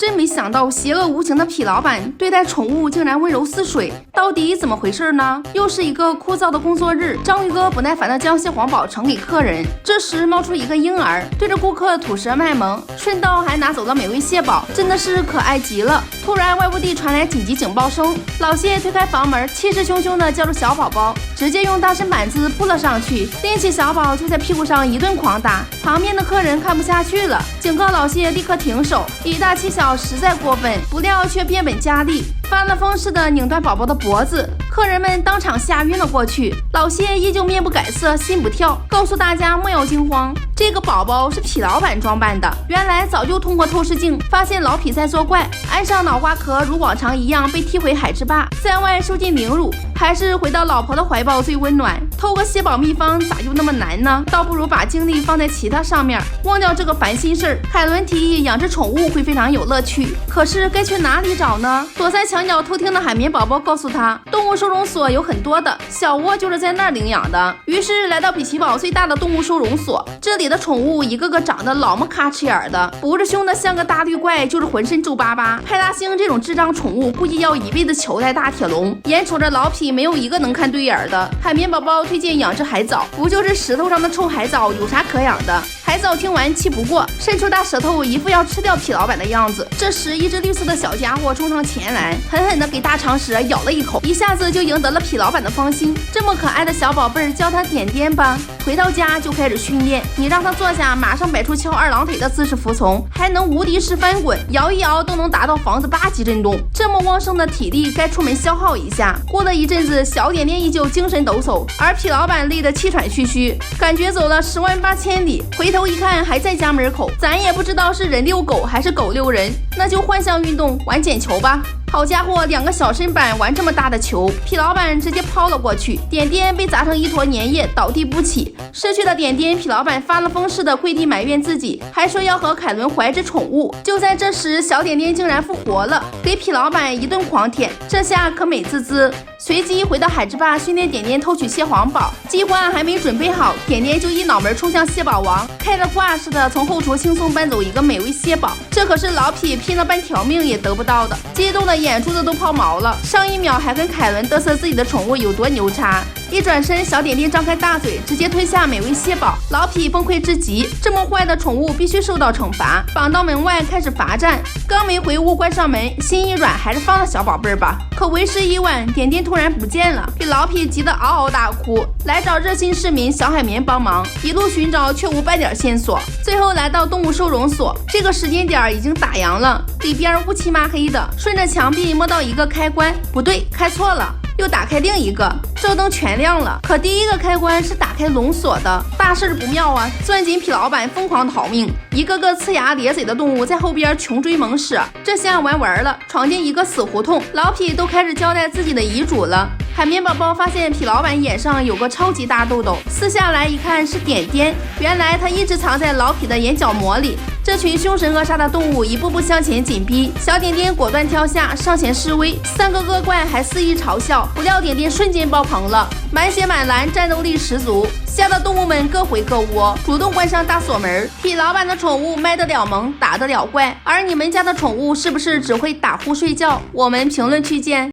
真没想到邪恶无情的痞老板对待宠物竟然温柔似水，到底怎么回事呢？又是一个枯燥的工作日，章鱼哥不耐烦地将蟹黄堡呈给客人，这时冒出一个婴儿，对着顾客吐舌卖萌，顺道还拿走了美味蟹堡，真的是可爱极了。突然外屋地传来紧急警报声，老谢推开房门，气势汹汹地叫住小宝宝，直接用大身板子扑了上去，拎起小宝就在屁股上一顿狂打。旁边的客人看不下去了，警告老谢立刻停手，以大欺小实在过分，不料却变本加厉，发了疯似的拧断宝宝的脖子，客人们当场吓晕了过去。老谢依旧面不改色心不跳，告诉大家莫要惊慌，这个宝宝是痞老板装扮的。原来早就通过透视镜发现老痞在作怪，安上脑瓜壳如往常一样被踢回海之坝，在外受尽凌辱，还是回到老婆的怀抱最温暖。偷个蟹堡秘方咋就那么难呢？倒不如把精力放在其他上面，忘掉这个烦心事儿。凯伦提议养只宠物会非常有乐趣，可是该去哪里找呢？躲在墙角偷听的海绵宝宝告诉他，动物收容所有很多的，小窝就是在那儿领养的。于是来到比奇堡最大的动物收容所，这里的宠物一个个长得老么咔哧眼的，不是凶的像个大绿怪，就是浑身皱巴巴。派大星这种智障宠物估计要一辈子求带大铁笼，眼瞅着老痞没有一个能看对眼的。海绵宝宝推荐养只海藻，不就是石头上的臭海藻，有啥可养的？海藻听完气不过，伸出大舌头，一副要吃掉痞老板的样子。这时一只绿色的小家伙冲上前来，狠狠地给大长舌咬了一口，一下子就赢得了痞老板的芳心。这么可爱的小宝贝儿，叫他点点吧。回到家就开始训练，你让他坐下，马上摆出翘二郎腿的姿势服从，还能无敌式翻滚，摇一摇都能达到房子8级震动。这么旺盛的体力，该出门消耗一下。过了一阵子，小点点依旧精神抖擞，而痞老板累得气喘吁吁，感觉走了10万8千里。回头一看，还在家门口，咱也不知道是人遛狗还是狗遛人，那就换项运动，玩捡球吧。好家伙，2个小身板玩这么大的球，痞老板直接抛了过去，点点被砸成一坨粘液，倒地不起。失去了点点，痞老板发了疯似的跪地埋怨自己，还说要和凯伦怀只宠物。就在这时，小点点竟然复活了，给痞老板一顿狂舔，这下可美滋滋。随即回到海之坝训练点点偷取蟹黄堡，计划还没准备好，点点就一脑门冲向蟹堡王，开了挂似的从后厨轻松搬走一个美味蟹堡，这可是老痞拼了半条命也得不到的，激动的眼珠子都抛毛了。上一秒还跟凯伦嘚瑟自己的宠物有多牛叉，一转身小点点张开大嘴直接吞下美味蟹堡，老痞崩溃至极，这么坏的宠物必须受到惩罚，绑到门外开始罚站。刚没回屋关上门，心一软还是放了小宝贝儿吧。可为时已晚，点点突然不见了，给老痞急得嗷嗷大哭，来找热心市民小海绵帮忙，一路寻找却无半点线索。最后来到动物收容所，这个时间点已经打烊了，里边乌漆麻黑的，顺着墙壁摸到一个开关，不对，开错了，又打开另一个，这灯全亮了，可第一个开关是打开笼锁的，大事不妙啊！攥紧痞老板疯狂逃命，一个个呲牙咧嘴的动物在后边穷追猛使，这下玩完了，闯进一个死胡同，老痞都开始交代自己的遗嘱了。海绵宝宝发现痞老板眼上有个超级大痘痘，撕下来一看是点点，原来他一直藏在老痞的眼角膜里。这群凶神恶煞的动物一步步向前紧逼，小点点果断挑下，上前示威，3个恶怪还肆意嘲笑，不料点点瞬间爆棚了，满血满蓝，战斗力十足，吓得动物们各回各窝，主动关上大锁门。痞老板的宠物卖得了萌，打得了怪，而你们家的宠物是不是只会打呼睡觉？我们评论区见。